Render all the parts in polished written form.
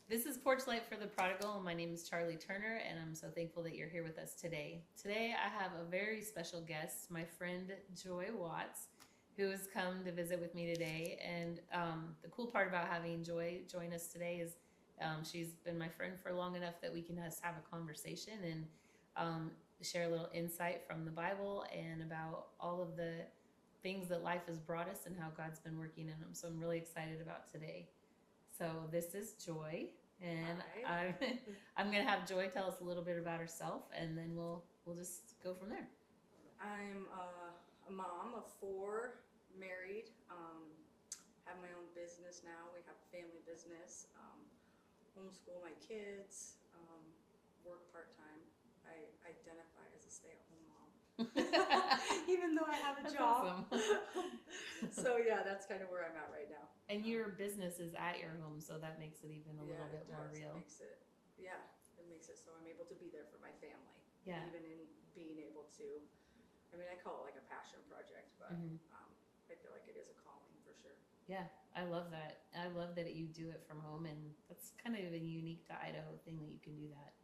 This is Porch Light for the Prodigal. My name is Charlie Turner, and I'm so thankful that you're here with us today. Today, I have a very special guest, my friend Joy Watts, who has come to visit with me today. And the cool part about having Joy join us today is she's been my friend for long enough that we can just have a conversation and share a little insight from the Bible and about all of the things that life has brought us and how God's been working in them. So I'm really excited about today. So this is Joy, and Hi. I'm gonna have Joy tell us a little bit about herself, and then we'll just go from there. I'm a mom of four, married, have my own business now. We have a family business, homeschool my kids, work part-time. I identify as a stay-at-home mom, even though I have a That's job. awesome. So yeah, that's kind of where I'm at right now. And your business is at your home, so that makes it even a Yeah, little bit it more does. real. It makes it so I'm able to be there for my family. Yeah. Even in being able to, I mean, I call it like a passion project, but I feel like it is a calling for sure. Yeah, I love that. I love that you do it from home, and that's kind of a unique to Idaho thing that you can do that.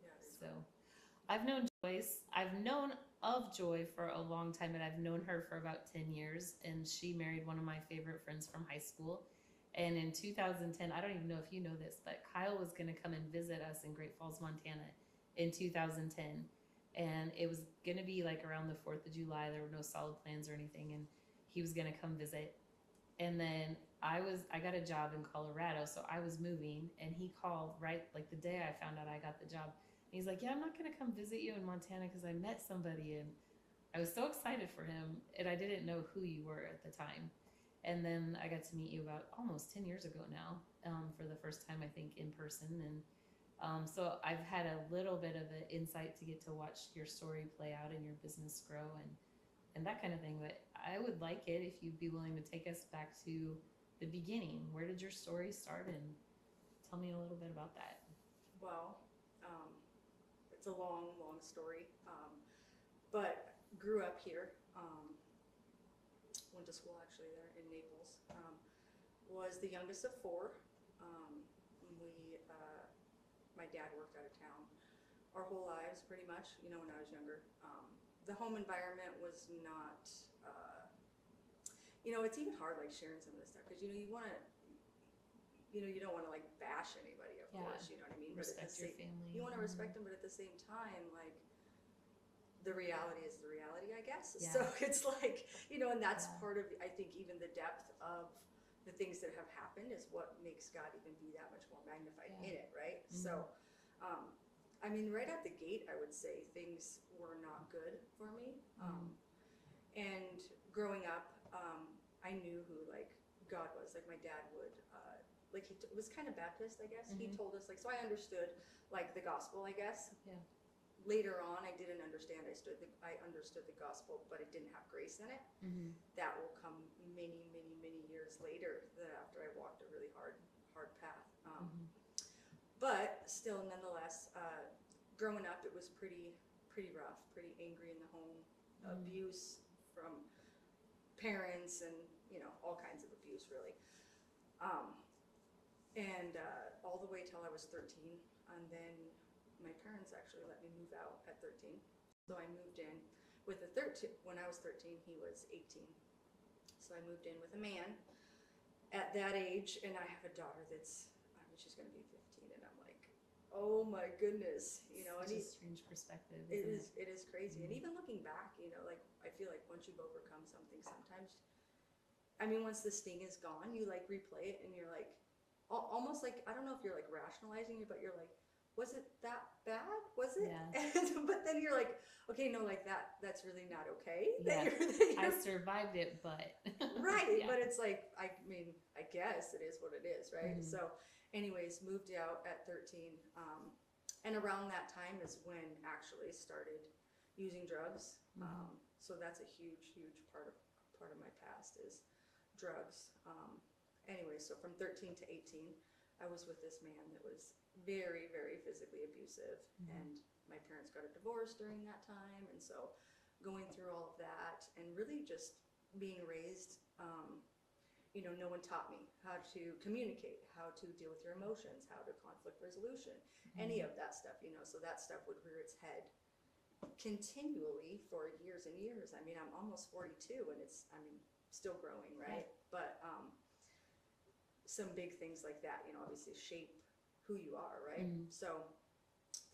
Yeah, it is. So, I've known Joyce. I've known of Joy for a long time, and I've known her for about 10 years. And she married one of my favorite friends from high school. And in 2010, I don't even know if you know this, but Kyle was going to come and visit us in Great Falls, Montana in 2010. And it was going to be like around the 4th of July. There were no solid plans or anything. And he was going to come visit. And then I got a job in Colorado, so I was moving, and he called right like the day I found out I got the job. And he's like, "Yeah, I'm not gonna come visit you in Montana because I met somebody," and I was so excited for him, and I didn't know who you were at the time. And then I got to meet you about almost 10 years ago now, for the first time I think in person, and so I've had a little bit of an insight to get to watch your story play out and your business grow and that kind of thing. But I would like it if you'd be willing to take us back to the beginning. Where did your story start, and tell me a little bit about that. Well, it's a long, long story, but grew up here. Went to school actually there in Naples. Was the youngest of four. My dad worked out of town our whole lives pretty much, you know, when I was younger. The home environment was not, you know, it's even hard like sharing some of this stuff because, you know, you want to, you know, you don't want to like bash anybody, of course, you know what I mean? Respect but your family. you want to respect them, but at the same time, like, the reality is the reality, I guess. Yeah. So it's like, you know, and that's part of, I think, even the depth of the things that have happened is what makes God even be that much more magnified in it, right? So, I mean, right out the gate, I would say things were not good for me. And growing up, I knew who like God was. Like my dad would, like he was kind of Baptist, I guess. He told us like, so I understood like the gospel, I guess. Yeah. Later on, I didn't understand. I understood the gospel, but it didn't have grace in it. That will come many, many, many years later. After I walked a really hard path. But still, nonetheless, growing up, it was pretty rough, pretty angry in the home, abuse from parents, and you know all kinds of abuse, really. And all the way till I was 13, and then my parents actually let me move out at 13. So I moved in with a 13. When I was 13, he was 18. So I moved in with a man at that age, and I have a daughter that's, I mean, she's going to be 15, and I'm like, oh my goodness, you know. It's a strange perspective. It is crazy. And even looking back, you know, like I feel like once you've overcome something, sometimes, I mean, once the sting is gone, you like replay it, and you're like, almost like, I don't know if you're like rationalizing it, but you're like, was it that bad? Was it? Yeah. But then you're like, okay, no, like that's really not okay. Yeah. You're, I survived it, but right. Yeah. But it's like, I mean, I guess it is what it is, right? So anyways, moved out at 13. And around that time is when actually started using drugs. So that's a huge, huge part of my past is drugs. Anyway, so from 13 to 18, I was with this man that was very, very physically abusive, and my parents got a divorce during that time, and so going through all of that, and really just being raised no one taught me how to communicate, how to deal with your emotions, how to conflict resolution, any of that stuff, so that stuff would rear its head continually for years and years. I mean, I'm almost 42 and still growing, right? But some big things like that, obviously shape who you are, right? So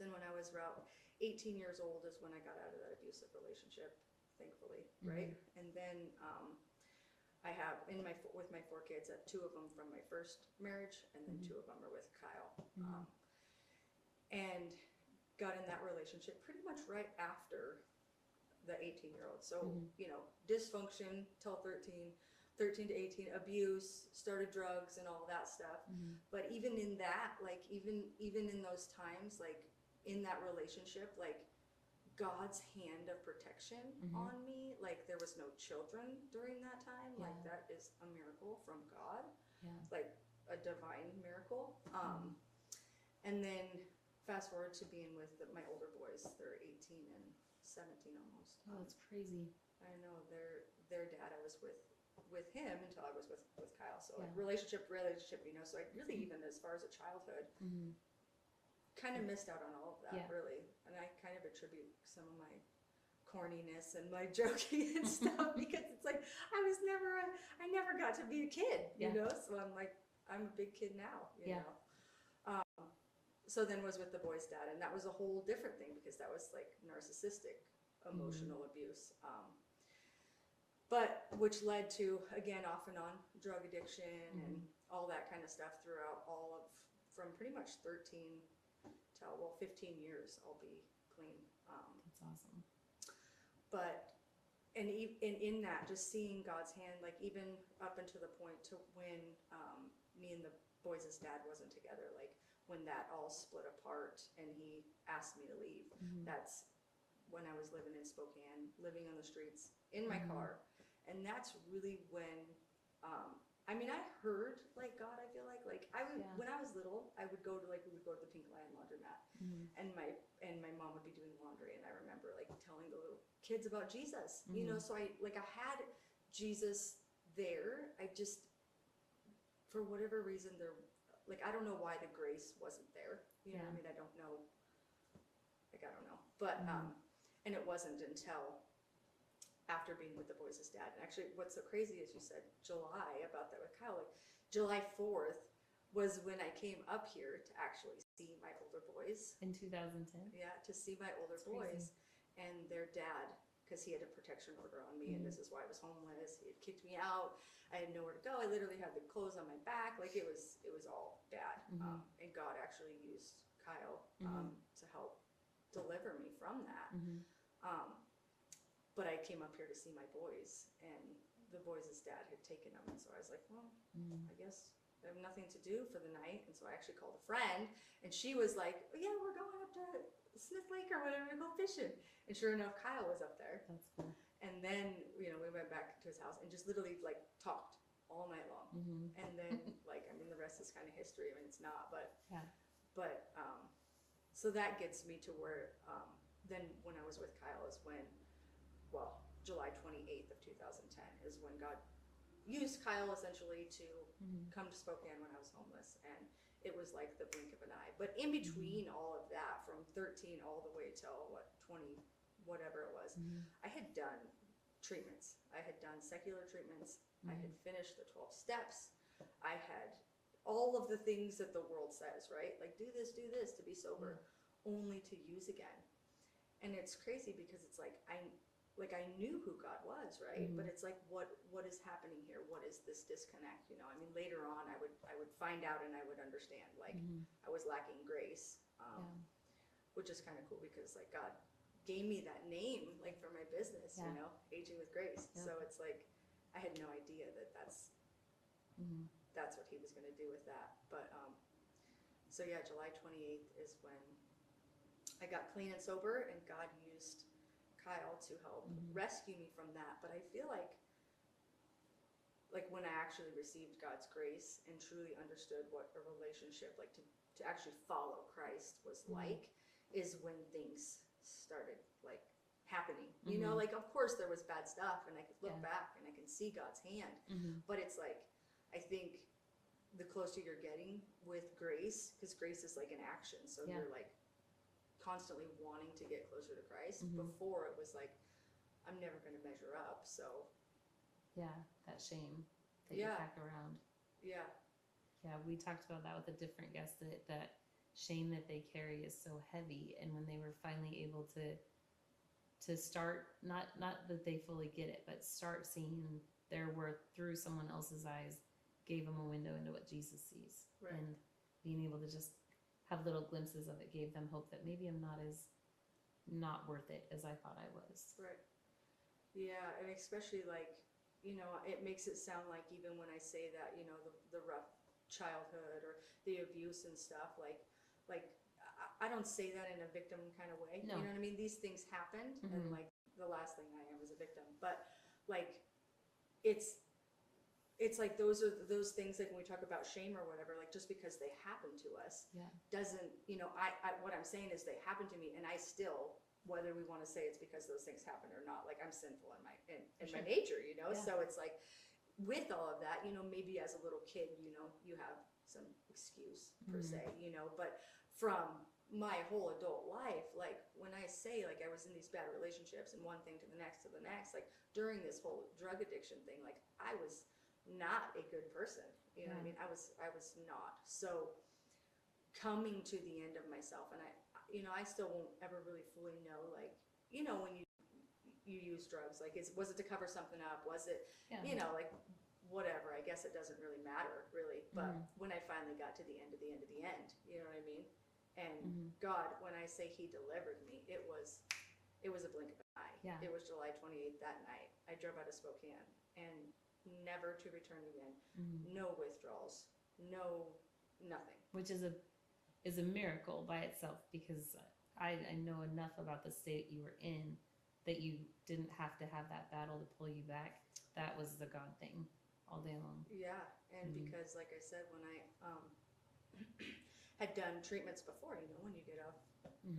then when I was around 18 years old is when I got out of that abusive relationship, thankfully, right? And then I have with my 4 kids, 2 of them from my first marriage, and then 2 of them are with Kyle. And got in that relationship pretty much right after the 18-year-old. So, dysfunction till 13 to 18, abuse, started drugs and all that stuff. But even in that, like even in those times, like in that relationship, like God's hand of protection on me, like there was no children during that time. Like that is a miracle from God, like a divine miracle. And then fast forward to being with my older boys. They're 18 and 17 almost. Oh, that's crazy. I know their dad. I was with him until I was with Kyle. So like relationship, so I really, even as far as a childhood, kind of missed out on all of that, really. And I kind of attribute some of my corniness and my joking and stuff because it's like I never got to be a kid, so I'm like, I'm a big kid now, you know. So then was with the boy's dad, and that was a whole different thing because that was like narcissistic emotional abuse, but which led to, again, off and on drug addiction and all that kind of stuff throughout from pretty much 13 to 15 years. I'll be clean. That's awesome. But and in that, just seeing God's hand, like even up until the point to when me and the boys' dad wasn't together, like when that all split apart and he asked me to leave. That's when I was living in Spokane, living on the streets in my car. And that's really when, I heard like God, I feel like when I was little, we would go to the Pink Lion laundromat, and my mom would be doing laundry, and I remember like telling the little kids about Jesus, so I had Jesus there. I just, for whatever reason, I don't know why the grace wasn't there. I mean, I don't know. I don't know. But, and it wasn't until after being with the boys' dad. And actually, what's so crazy is you said July about that with Kyle. Like, July 4th was when I came up here to actually see my older boys. In 2010? Yeah, to see my older boys and their dad, because he had a protection order on me, and this is why I was homeless. He had kicked me out. I had nowhere to go. I literally had the clothes on my back. Like it was all bad. And God actually used Kyle to help deliver me from that. But I came up here to see my boys, and the boys' dad had taken them, and so I was like, well, I guess I have nothing to do for the night. And so I actually called a friend, and she was like, oh, yeah, we're going up to Smith Lake or whatever to go fishing. And sure enough, Kyle was up there. That's cool. And then, we went back to his house and just literally like talked all night long. And then the rest is kind of history. I mean, it's not, but so that gets me to where, then when I was with Kyle is when, July 28th of 2010 is when God used Kyle essentially to come to Spokane when I was homeless. And it was like the blink of an eye. But in between all of that, from 13 all the way till 20, whatever it was, I had done treatments. I had done secular treatments. I had finished the 12 steps. I had all of the things that the world says, right? Like do this to be sober, only to use again. And it's crazy because it's like I knew who God was, right? But it's like what is happening here? What is this disconnect? I mean, later on I would find out and I would understand like I was lacking grace, which is kind of cool because like God gave me that name like for my business, Aging with Grace. So it's like I had no idea that's what he was going to do with that. But so yeah, July 28th is when I got clean and sober, and God used Kyle to help rescue me from that. But I feel like when I actually received God's grace and truly understood what a relationship, like to actually follow Christ was like, is when things started like happening. Like of course there was bad stuff, and I could look back and I can see God's hand, but it's like I think the closer you're getting with grace, because grace is like an action, so you're like constantly wanting to get closer to Christ. Before it was like, I'm never going to measure up, so that shame that you pack around. We talked about that with a different guest, that shame that they carry is so heavy, and when they were finally able to start, not that they fully get it, but start seeing their worth through someone else's eyes, gave them a window into what Jesus sees. And being able to just have little glimpses of it gave them hope that maybe I'm not worth it as I thought I was. Yeah, and especially like, it makes it sound like, even when I say that, the rough childhood or the abuse and stuff, like I don't say that in a victim kind of way. No. You know what I mean? These things happened, and like the last thing I am is a victim. But like, it's like those are those things, like when we talk about shame or whatever, like just because they happen to us doesn't, I what I'm saying is they happen to me, and I still, whether we want to say it's because those things happen or not, like I'm sinful in my my nature, so it's like, with all of that, maybe as a little kid, you have some excuse per se, but from my whole adult life, like when I say like I was in these bad relationships and one thing to the next, like during this whole drug addiction thing, like I was not a good person, you know what I mean? I was not. So coming to the end of myself, and I still won't ever really fully know, like, when you use drugs, like, was it to cover something up? Was it, like, whatever, I guess it doesn't really matter, really. But when I finally got to the end of the end of the end, you know what I mean? And God, when I say He delivered me, it was a blink of an eye. It was July 28th that night. I drove out of Spokane, and never to return again. No withdrawals, no nothing. Which is a miracle by itself, because I know enough about the state you were in that you didn't have to have that battle to pull you back. That was the God thing all day long. Yeah, and because like I said, when I had done treatments before, when you get off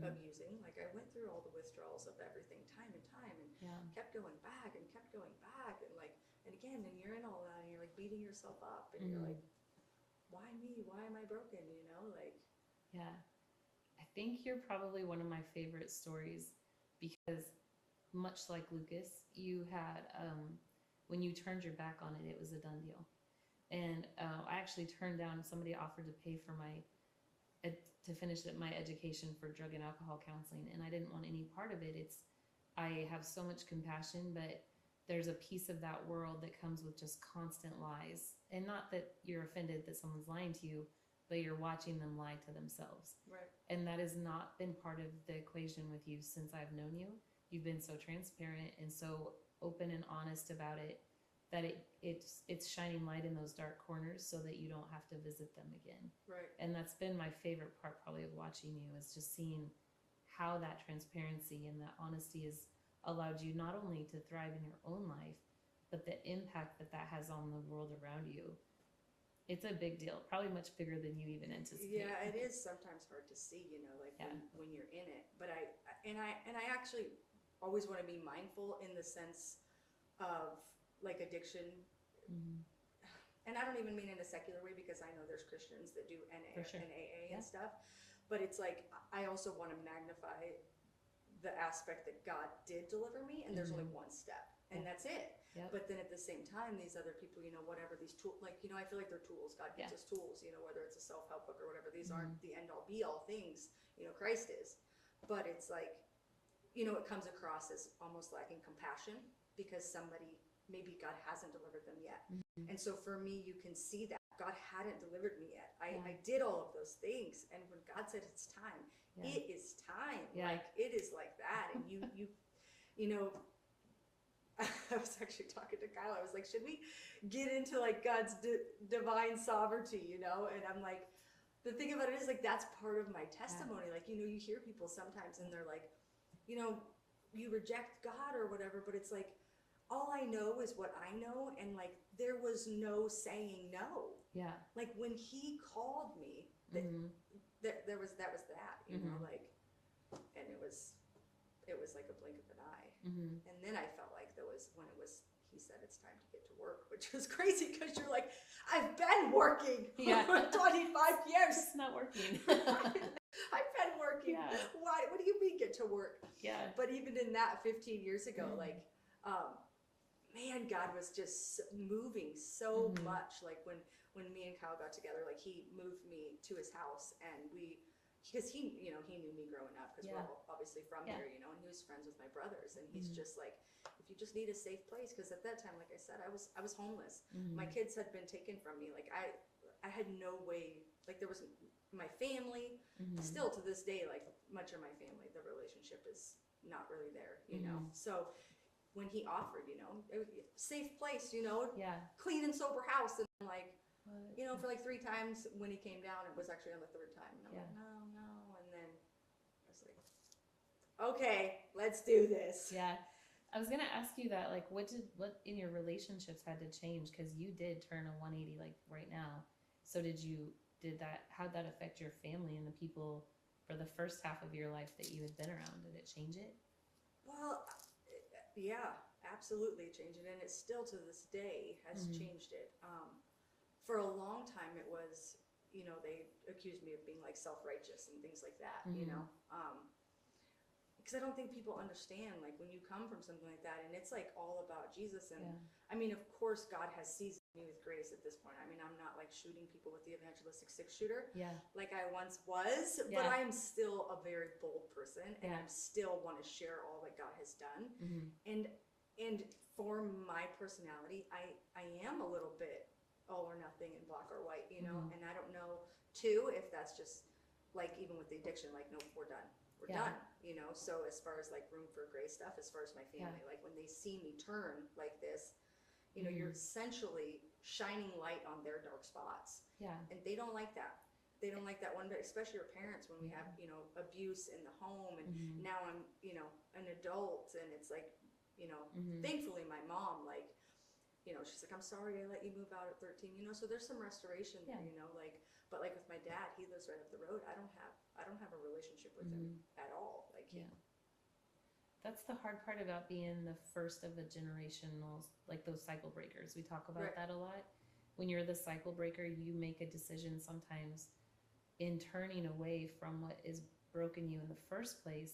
of using, like I went through all the withdrawals of everything time and time, and kept going back and kept going back, and like, and again, and you're in all that, and you're like beating yourself up, and you're like, why me? Why am I broken? Like. Yeah. I think you're probably one of my favorite stories, because much like Lucas, you had, when you turned your back on it, it was a done deal. And I actually turned down, somebody offered to pay for to finish my education for drug and alcohol counseling, and I didn't want any part of it. I have so much compassion, but there's a piece of that world that comes with just constant lies. And not that you're offended that someone's lying to you, but you're watching them lie to themselves. Right. And that has not been part of the equation with you since I've known you. You've been so transparent and so open and honest about it, that it's shining light in those dark corners so that you don't have to visit them again. Right. And that's been my favorite part probably of watching you, is just seeing how that transparency and that honesty has allowed you not only to thrive in your own life, but the impact that has on the world around you. It's a big deal, probably much bigger than you even anticipate. Yeah, it is sometimes hard to see, like when you're in it. But I actually always want to be mindful in the sense of like addiction. And I don't even mean in a secular way, because I know there's Christians that do NA and AA and stuff. But it's like, I also want to magnify the aspect that God did deliver me, and there's only one step, and that's it. But then at the same time, these other people, whatever these tools, like, I feel like they're tools. God gives us tools, whether it's a self-help book or whatever. These aren't the end-all be-all things, Christ is. But it's like, it comes across as almost lacking compassion, because maybe God hasn't delivered them yet. And so for me, you can see that God hadn't delivered me yet. I did all of those things, and when God said it's time, it is time. Like, it is like that. And you I was actually talking to Kyle. I was like, should we get into like God's divine sovereignty, And I'm like, the thing about it is, like, that's part of my testimony. Like, you hear people sometimes and they're like, you reject God or whatever, but it's like, all I know is what I know. And like, there was no saying no. Yeah. Like when He called me, that was that, like, and it was like a blink of an eye. And then I felt like when He said it's time to get to work, which was crazy, because you're like, I've been working for 25 years. It's not working. I've been working. Yeah. Why? What do you mean get to work? Yeah. But even in that 15 years ago, like, man, God was just moving so much. Like when me and Kyle got together, like he moved me to his house, and because he knew me growing up, because we're all obviously from here, and he was friends with my brothers, and he's just like, if you just need a safe place, because at that time, like I said, I was homeless. My kids had been taken from me. Like I had no way. Like there was my family. Still to this day, like much of my family, the relationship is not really there. You know, so. When he offered, safe place, clean and sober house, and I'm like, for like 3 times when he came down, it was actually on the 3rd time, and I'm like, no, and then I was like, okay, let's do this. Yeah, I was gonna ask you that, like, what in your relationships had to change, because you did turn a 180, like right now. So how'd that affect your family and the people for the first half of your life that you had been around? Did it change it? Well, yeah, absolutely changed it, and it still to this day has changed it. For a long time, it was, they accused me of being like self-righteous and things like that, because I don't think people understand, like when you come from something like that, and it's like all about Jesus, and I mean, of course, God has seasoned me with grace at this point. I mean, I'm not like shooting people with the evangelistic 6-shooter, like I once was, but I am still a very bold person, and I still want to share all that God has done, and for my personality, I am a little bit all or nothing and black or white, and I don't know too if that's just like even with the addiction, like nope, we're done. We're done, so as far as like room for grace stuff, as far as my family, like when they see me turn like this, you're essentially shining light on their dark spots. And they don't like that. They don't like that one bit, especially your parents, when we have, abuse in the home, and now I'm, an adult, and it's like, thankfully my mom, like, she's like, I'm sorry I let you move out at 13, so there's some restoration there, like, but like with my dad, he lives right up the road. I don't have a relationship with him at all. Like, That's the hard part about being the first of a generational, like those cycle breakers. We talk about that a lot. When you're the cycle breaker, you make a decision sometimes in turning away from what is broken you in the first place.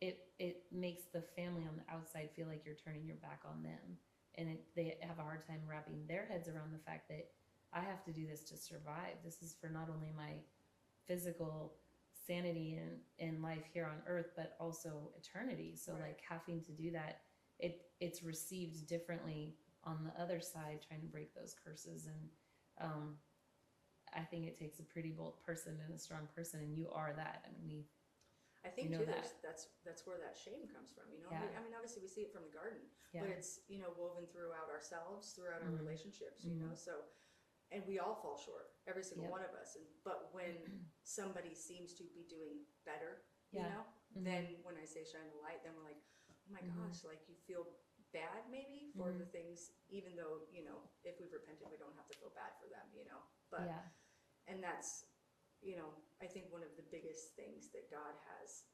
It makes the family on the outside feel like you're turning your back on them, and they have a hard time wrapping their heads around the fact that I have to do this to survive. This is for not only my physical sanity in life here on earth, but also eternity. So like having to do that, it's received differently on the other side, trying to break those curses. And I think it takes a pretty bold person and a strong person, and you are that. I mean, I think too, that's where that shame comes from, I mean, obviously we see it from the garden, but it's, woven throughout ourselves, throughout our relationships, so, and we all fall short, every single one of us, but when somebody seems to be doing better, then when I say shine the light, then we're like, oh my gosh, like you feel bad maybe for the things, even though, if we've repented, we don't have to feel bad for them, but, and that's, I think one of the biggest things that God has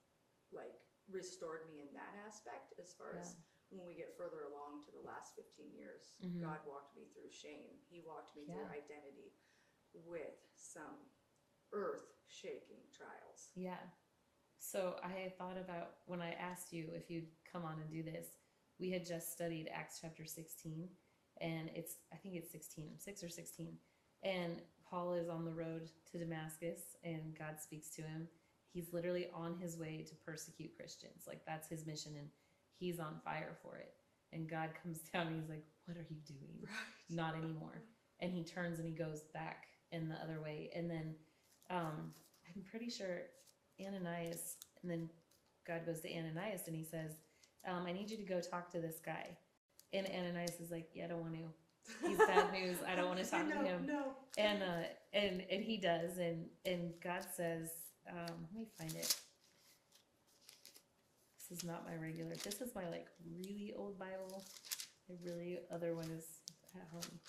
like restored me in that aspect, as far as when we get further along to the last 15 years, God walked me through shame. He walked me through identity with some earth-shaking trials. Yeah. So I thought about, when I asked you if you'd come on and do this, we had just studied Acts chapter 16, and I think it's 16, 6 or 16. And Paul is on the road to Damascus, and God speaks to him. He's literally on his way to persecute Christians. Like, that's his mission, and he's on fire for it. And God comes down, and he's like, what are you doing? Not anymore. And he turns and he goes back in the other way. And then I'm pretty sure Ananias, and then God goes to Ananias, and he says, I need you to go talk to this guy. And Ananias is like, yeah, I don't want to. He's bad news. I don't want to talk to him. No. And he does, and God says, let me find it. This is not my regular. This is my like really old Bible. The really other one is at home.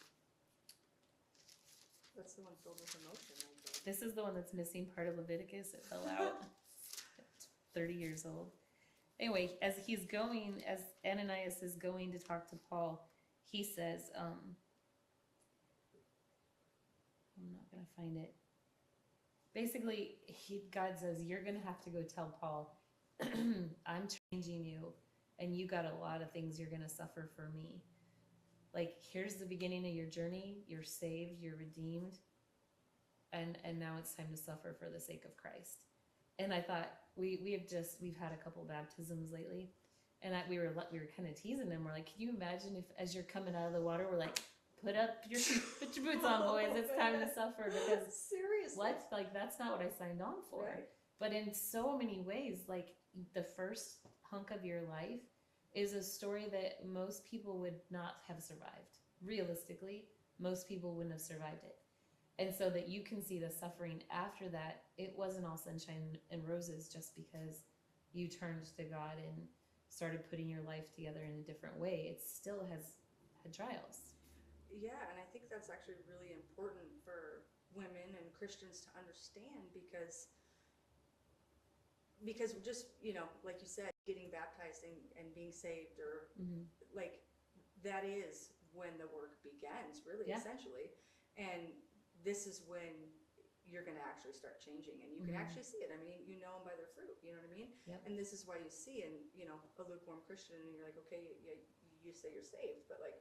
That's the one filled with emotion. This is the one that's missing part of Leviticus. It fell out. 30 years old. Anyway, as Ananias is going to talk to Paul, he says, I'm not going to find it. Basically, God says, you're going to have to go tell Paul, I'm changing you, and you got a lot of things you're going to suffer for me. Like, here's the beginning of your journey. You're saved, you're redeemed, and now it's time to suffer for the sake of Christ. And I thought, we've had a couple baptisms lately, and we were kind of teasing them. We're like, can you imagine if as you're coming out of the water, we're like, put your boots on, boys. It's time to suffer. Because seriously, what? Like, that's not what I signed on for. Right. But in so many ways, like, the first hunk of your life is a story that most people would not have survived. Realistically, most people wouldn't have survived it. And so that you can see the suffering after that, it wasn't all sunshine and roses just because you turned to God and started putting your life together in a different way. It still has had trials. Yeah, and I think that's actually really important for women and Christians to understand because just, like you said, getting baptized and being saved or like that is when the work begins, really, essentially. And this is when you're going to actually start changing, and you can actually see it. I mean, you know them by their fruit, you know what I mean? Yep. And this is why you see a lukewarm Christian, and you're like, okay, yeah, you say you're saved, but like,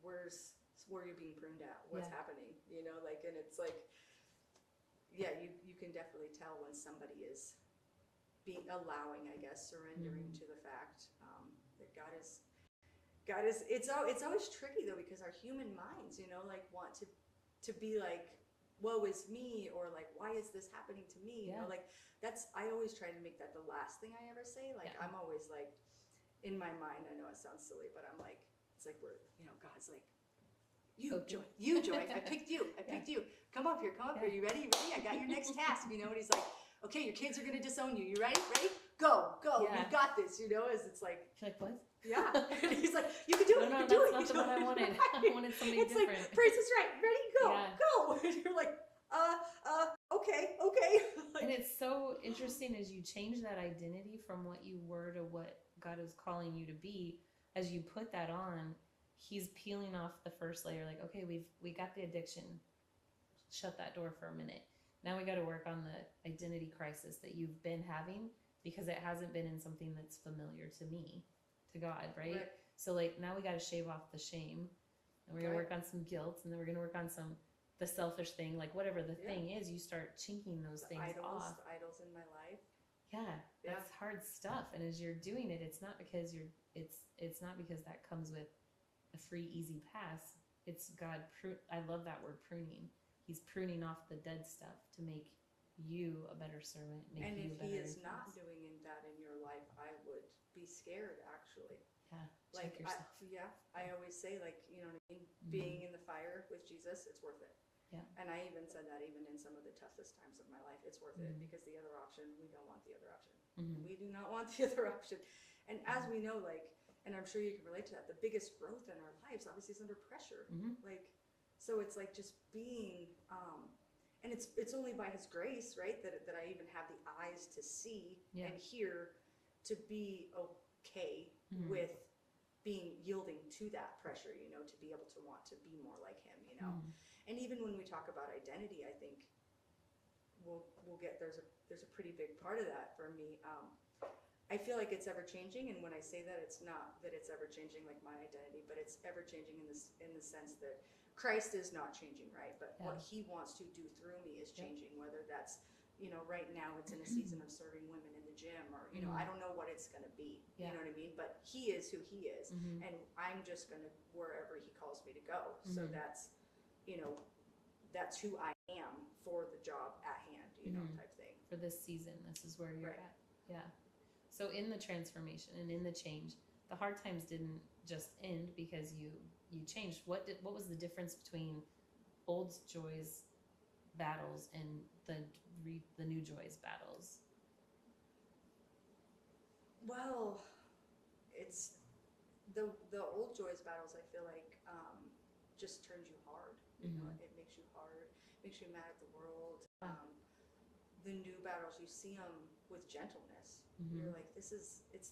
where you're being pruned at? What's happening? Like, and it's like, yeah, you can definitely tell when somebody is allowing, I guess, surrendering to the fact that God is. It's always tricky though, because our human minds, like, want to be like, woe is me, or like, why is this happening to me? Like, I always try to make that the last thing I ever say. Like, I'm always like, in my mind, I know it sounds silly, but I'm like, it's like God's like, you Joy, I picked you, come up here, you ready, I got your next task, and he's like, okay, your kids are gonna disown you, you ready, go, you got this, as it's like, you're like, what? Yeah, and he's like, you can do it, no, you can do it. That's not the one I wanted. I wanted something it's different. Like, Princess right, ready, go. And you're like, okay. Like, and it's so interesting as you change that identity from what you were to what God is calling you to be. As you put that on, he's peeling off the first layer. Like, okay, we got the addiction. Shut that door for a minute. Now we got to work on the identity crisis that you've been having, because it hasn't been in something that's familiar to me, to God, right? So like, now we got to shave off the shame, and we're going to work on some guilt, and then we're going to work on the selfish thing, like whatever the thing is, you start chinking those things off. Idols in my life. Yeah, that's hard stuff. And as you're doing it, it's not because it's not because that comes with a free, easy pass. It's God. I love that word, pruning. He's pruning off the dead stuff to make you a better servant. And if he is not doing that in your life, I would be scared, actually. Yeah. Like, I always say, like, you know what I mean? Being in the fire with Jesus, it's worth it. Yeah. And I even said that even in some of the toughest times of my life, it's worth it, because the other option, we don't want the other option. We do not want the other option. And as we know, like, and I'm sure you can relate to that, the biggest growth in our lives obviously is under pressure. Like, so it's like just being, and it's only by his grace, right, that I even have the eyes to see and hear, to be okay with yielding to that pressure, to be able to want to be more like him, And even when we talk about identity, I think we'll get, there's a pretty big part of that for me. I feel like it's ever changing, and when I say that, it's not that it's ever changing like my identity, but it's ever changing in the sense that Christ is not changing, right? But what he wants to do through me is changing, whether that's, right now it's in a season of serving women in the gym, or, I don't know what it's going to be, you know what I mean? But he is who he is, and I'm just going to, wherever he calls me to go. So that's, that's who I am for the job at hand, type thing. For this season, this is where you're at. Yeah. So in the transformation and in the change, the hard times didn't just end because you changed. What was the difference between old Joy's battles and the new Joy's battles? Well, it's the old Joy's battles, I feel like, just turns you hard. It makes you hard, makes you mad at the world. The new battles, you see them with gentleness. You're like, it's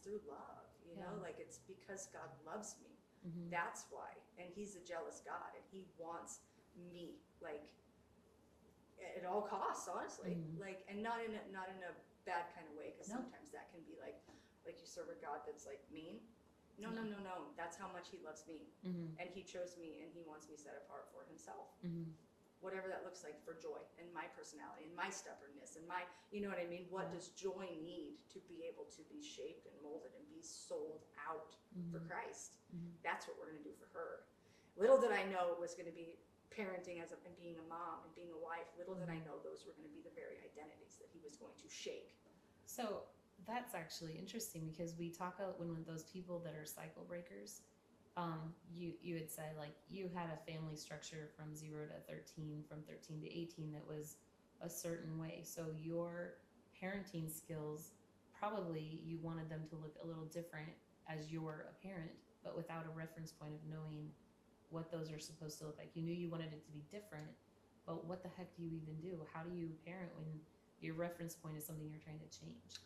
through love, like, it's because God loves me. That's why. And he's a jealous God, and he wants me, like, at all costs, honestly. Mhm. Like, and not in a bad kind of way, because No. sometimes that can be like you serve a God that's like mean. No, no, no, no. That's how much he loves me. Mhm. And he chose me, and he wants me set apart for himself. Mhm. Whatever that looks like for joy and my personality and my stubbornness and my, you know what I mean? What does joy need to be able to be shaped and molded and be sold out for Christ? That's what we're going to do for her. Little did I know it was going to be parenting and being a mom and being a wife. Little did I know those were going to be the very identities that he was going to shake. So that's actually interesting, because we talk about when those people that are cycle breakers, you had said like you had a family structure from 0 to 13, from 13 to 18 that was a certain way. So your parenting skills, probably you wanted them to look a little different as you're a parent, but without a reference point of knowing what those are supposed to look like. You knew you wanted it to be different, but what the heck do you even do? How do you parent when your reference point is something you're trying to change?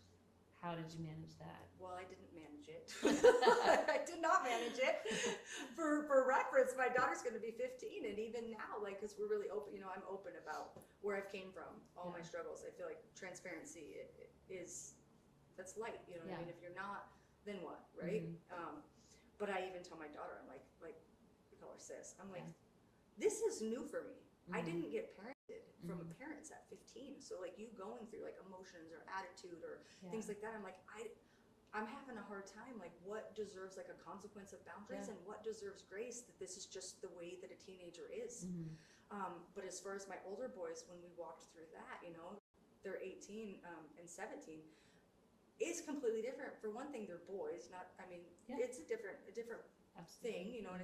How did you manage that? Well, I didn't manage it. I did not manage it. For reference, my daughter's going to be 15, and even now, like, because we're really open, you know, I'm open about where I've came from, all my struggles. I feel like transparency that's light, you know what I mean? If you're not, then what, right? But I even tell my daughter, I'm like we call her sis, I'm like, this is new for me. I didn't get parented from parents at 15. So like you going through like emotions or attitude or things like that, I'm like, I'm having a hard time. Like, what deserves like a consequence of boundaries and what deserves grace, that this is just the way that a teenager is. But as far as my older boys, when we walked through that, you know, they're 18 and 17, it's completely different. For one thing, they're boys, it's a different thing, you know,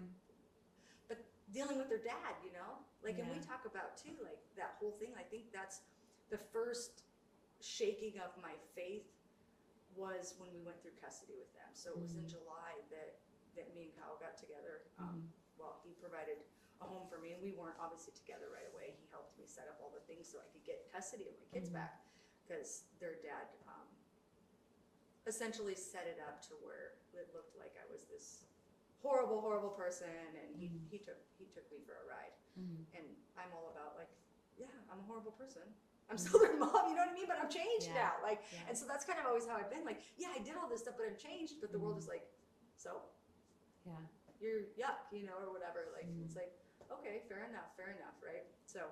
but dealing with their dad, you know, like, and we talk about too, like that whole thing. I think that's the first shaking of my faith was when we went through custody with them. So it was in July that me and Kyle got together. Well, he provided a home for me, and we weren't obviously together right away. He helped me set up all the things so I could get custody of my kids back, because their dad essentially set it up to where it looked like I was this horrible person, and he took me for a ride. And I'm all about like, yeah, I'm a horrible person. I'm still their mom, you know what I mean? But I'm changed now. Like, and so that's kind of always how I've been. Like, yeah, I did all this stuff, but I'm changed. But the world is like, so you're yuck, you know, or whatever. Like, it's like, okay, fair enough, right? So,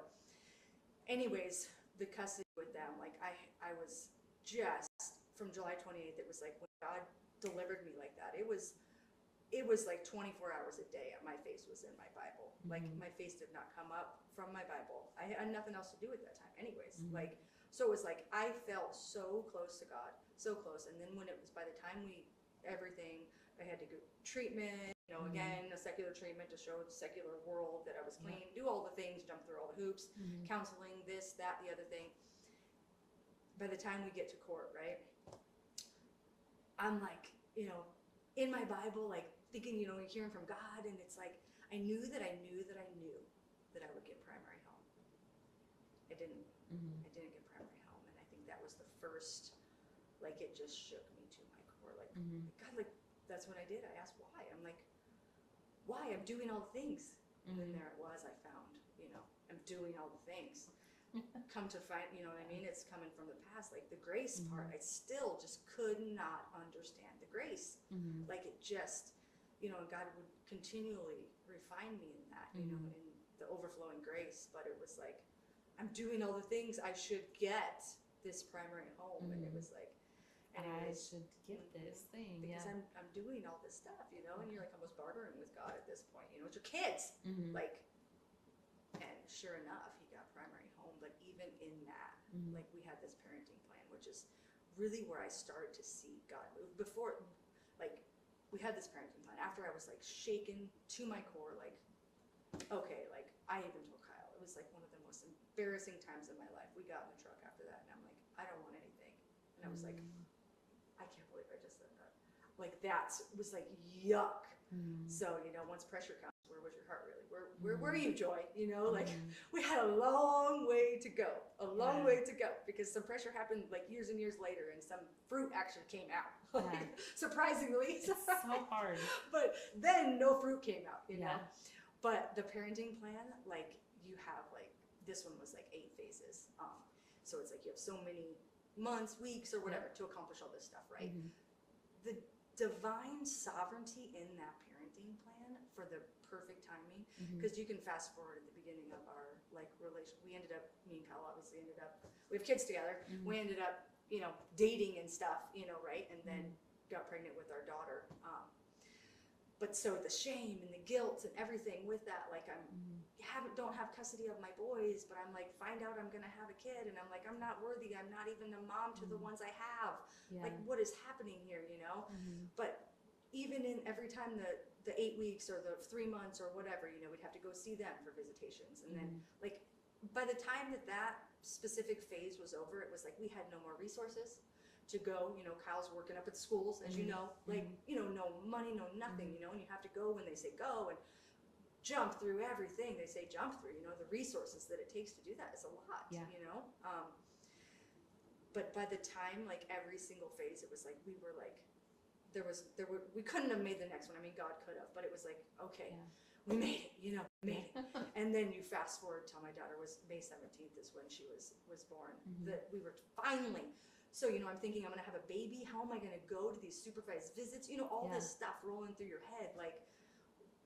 anyways, the custody with them, like I was just from July 28th. It was like when God delivered me like that. It was like 24 hours a day. My face was in my Bible. Like, my face did not come up from my Bible. I had nothing else to do at that time anyways. Like, so it was like, I felt so close to God, so close. And then when it was, by the time I had to go treatment, you know, again, a secular treatment to show the secular world that I was clean, do all the things, jump through all the hoops, counseling, this, that, the other thing. By the time we get to court, right, I'm like, you know, in my Bible, like thinking, you know, hearing from God, and it's like, I knew that I would get primary home. I didn't get primary home, and I think that was the first, like, it just shook me to my core, like, God, like, that's what I did. I asked why. I'm like, why? I'm doing all the things. And then there it was, I found, you know, I'm doing all the things. Come to find, you know what I mean? It's coming from the past, like the grace part. I still just could not understand the grace. Like, it just, you know, God would continually refine me in that, you know, in the overflowing grace. But it was like, I'm doing all the things. I should get this primary home. And it was like, I should get this thing. Because I'm doing all this stuff, you know, and you're like almost bartering with God at this point, you know, it's your kids. Like, and sure enough, he got primary home. But even in that, like, we had this parenting plan, which is really where I started to see God move. Before, like, we had this parenting plan after I was like shaken to my core, like, okay, like, I even told Kyle, it was like one of the most embarrassing times in my life. We got in the truck after that, and I'm like, I don't want anything. And I was like, I can't believe I just said that. Like, that was like, yuck. So, you know, once pressure comes, where was your heart really? Where were you, Joy? You know, like, we had a long way to go, because some pressure happened like years and years later, and some fruit actually came out, like, surprisingly. It's so hard. But then no fruit came out, you know. But the parenting plan, like, you have like this one was like 8 phases. So it's like you have so many months, weeks, or whatever to accomplish all this stuff, right? The divine sovereignty in that parenting plan for the perfect timing, because you can fast forward at the beginning of our like relation. We ended up, me and Kyle obviously ended up, we have kids together. We ended up, you know, dating and stuff, you know, right? And then got pregnant with our daughter. But so the shame and the guilt and everything with that, like don't have custody of my boys, but I'm like, find out I'm gonna have a kid, and I'm like, I'm not worthy. I'm not even a mom to the ones I have. Like, what is happening here, you know? But even in every time the 8 weeks or the 3 months or whatever, you know, we'd have to go see them for visitations, and then like by the time that specific phase was over, it was like we had no more resources to go, you know, Kyle's working up at schools, as you know, like, you know, no money, no nothing, you know, and you have to go when they say go and jump through everything they say jump through, you know, the resources that it takes to do that is a lot, you know? But by the time, like, every single phase, it was like, we were like, we couldn't have made the next one. I mean, God could have, but it was like, okay, we made it, you know, made it. And then you fast forward till my daughter was May 17th is when she was born, that we were finally. So, you know, I'm thinking I'm going to have a baby. How am I going to go to these supervised visits? You know, all this stuff rolling through your head. Like,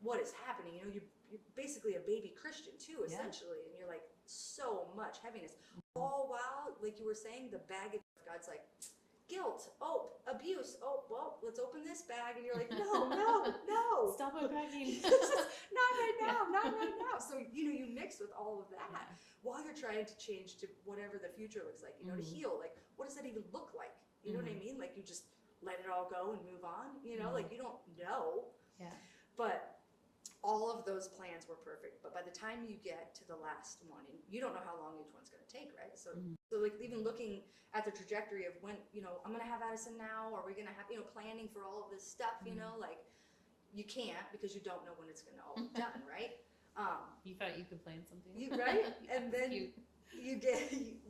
what is happening? You know, you're basically a baby Christian too, essentially. And you're like, so much heaviness. All while, like you were saying, the baggage of God's like, guilt, oh, abuse, oh, well, let's open this bag. And you're like, no. Stop unpacking. Not right now. So, you know, you mix with all of that. While you're trying to change to whatever the future looks like, you know, to heal, like, what does that even look like? You know what I mean? Like, you just let it all go and move on, you know, like, you don't know. But all of those plans were perfect. But by the time you get to the last one, and you don't know how long each one's going to take, right? So, so like, even looking at the trajectory of when, you know, I'm going to have Addison now, or we're going to have, you know, planning for all of this stuff, you know, like, you can't because you don't know when it's going to all be done, right? You thought you could plan something. Right? And then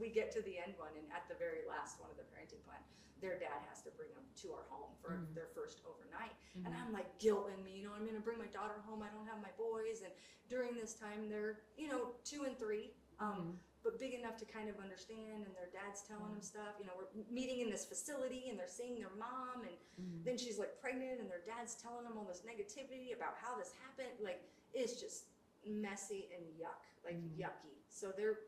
we get to the end one, and at the very last one of the parenting plan, their dad has to bring them to our home for their first overnight. And I'm like, guilt in me, you know, I'm going to bring my daughter home. I don't have my boys. And during this time, they're, you know, 2 and 3, but big enough to kind of understand. And their dad's telling them stuff. You know, we're meeting in this facility, and they're seeing their mom. And then she's like pregnant, and their dad's telling them all this negativity about how this happened. Like, it's just messy and like yucky. So their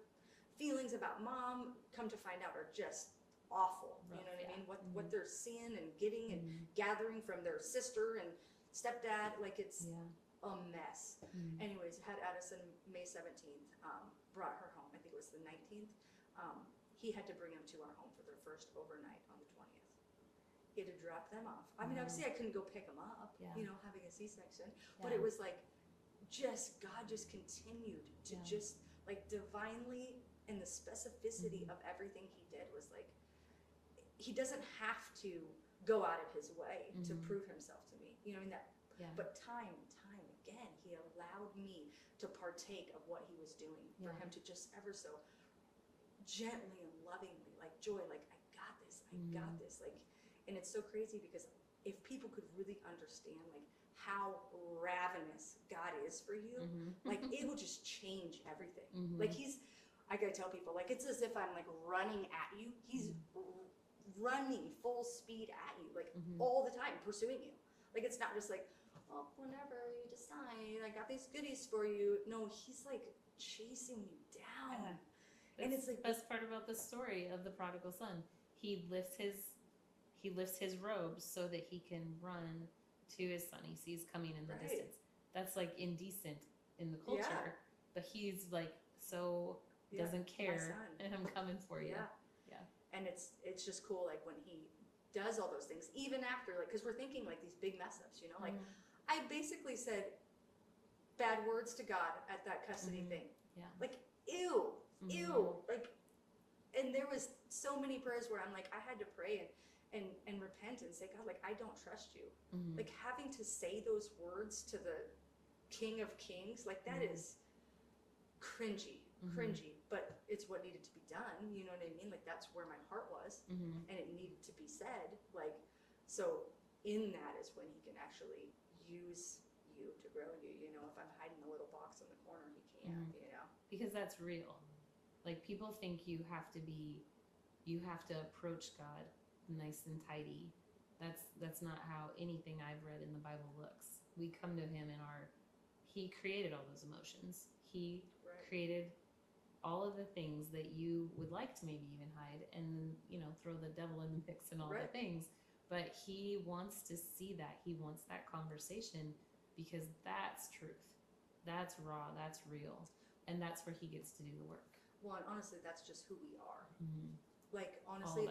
feelings about mom, come to find out, are just awful. Rough, you know what I mean? What they're seeing and getting and gathering from their sister and stepdad, like, it's a mess. Anyways, had Addison May 17th, brought her home. I think it was the 19th. He had to bring them to our home for their first overnight on the 20th. He had to drop them off. I mean, obviously I couldn't go pick them up, you know, having a C-section, but it was like, God just continued to just, like, divinely, and the specificity of everything he did was like, he doesn't have to go out of his way to prove himself to me. You know, I mean, that, but time and time again, he allowed me to partake of what he was doing, for him to just ever so gently and lovingly, like, Joy, like, I got this, like, and it's so crazy because if people could really understand, like, how ravenous God is for you, like, it will just change everything. Like, I gotta tell people, like, it's as if I'm, like, running at you. He's running full speed at you, like, all the time, pursuing you. Like, it's not just like, well, whenever you decide, I got these goodies for you. No, he's, like, chasing you down. And it's like, the best part about the story of the prodigal son. He lifts his robes so that he can run to his son he sees coming in the distance. That's, like, indecent in the culture, but he's, like, so doesn't care, and I'm coming for you. And it's just cool, like, when he does all those things, even after, like, because we're thinking, like, these big mess ups, you know, like, I basically said bad words to God at that custody thing. Like, ew, like, and there was so many prayers where I'm like, I had to pray and repent and say, God, like, I don't trust you. Like, having to say those words to the King of Kings, like, that is cringy, but it's what needed to be done. You know what I mean? Like, that's where my heart was, and it needed to be said. Like, so in that is when he can actually use you to grow you. You know, if I'm hiding a little box in the corner, he can't. You know, because that's real. Like, people think you have to approach God nice and tidy. That's not how anything I've read in the Bible looks. We come to him he created all those emotions. He Right. created all of the things that you would like to maybe even hide, and throw the devil in the mix and all Right. the things. But he wants to see that. He wants that conversation, because that's truth. That's raw. That's real. And that's where he gets to do the work. Well, and honestly, that's just who we are. Mm-hmm. Like, honestly,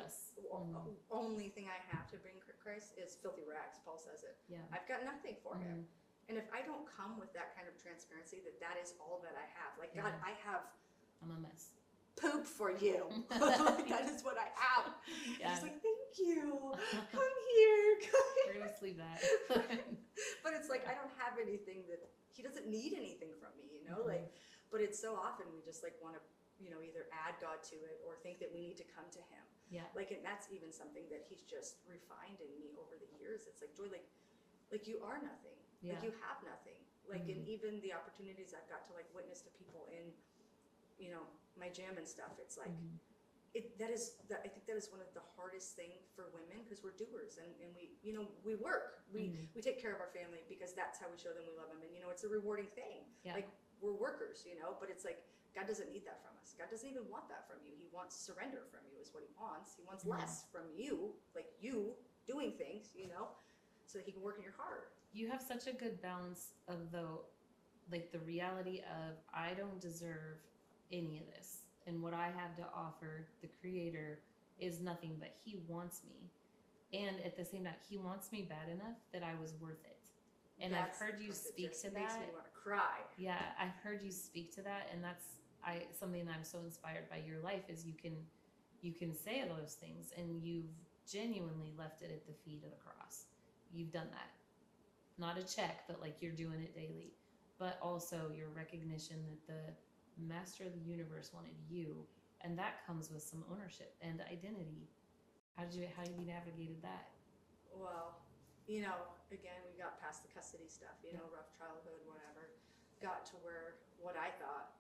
All of us. only thing I have to bring Christ is filthy rags. Paul says it. Yeah. I've got nothing for Mm-hmm. him. And if I don't come with that kind of transparency, that is all that I have. Like, Yeah. God, I have I'm a mess. poop for you. Like, that is what I have. Yeah. He's like, thank you. Come here. We're gonna sleep that. But it's like, I don't have anything that he doesn't need anything from me, Mm-hmm. Like, but it's so often we just like want to, either add God to it or think that we need to come to him. Yeah. Like, and that's even something that he's just refined in me over the years. It's like, Joy, like you are nothing. Yeah. Like, you have nothing. Like, Mm-hmm. and even the opportunities I've got to like witness to people in, my gym and stuff, it's like, Mm-hmm. I think that is one of the hardest thing for women, because we're doers and we work. We take care of our family because that's how we show them we love them, and it's a rewarding thing. Yeah. Like, we're workers, but it's like, God doesn't need that from us. God doesn't even want that from you. He wants surrender from you is what he wants. He wants less from you, like you doing things, so that he can work in your heart. You have such a good balance of the reality of, I don't deserve any of this, and what I have to offer the creator is nothing, but he wants me, and at the same time he wants me bad enough that I was worth it. And I've heard you speak to that. Makes me want to cry. Yeah, I've heard you speak to that, and that's something that I'm so inspired by your life, is you can say those things, and you've genuinely left it at the feet of the cross. You've done that. Not a check, but like, you're doing it daily. But also your recognition that the master of the universe wanted you, and that comes with some ownership and identity. How have you navigated that? Well, again, we got past the custody stuff, rough childhood, whatever. Got to where what I thought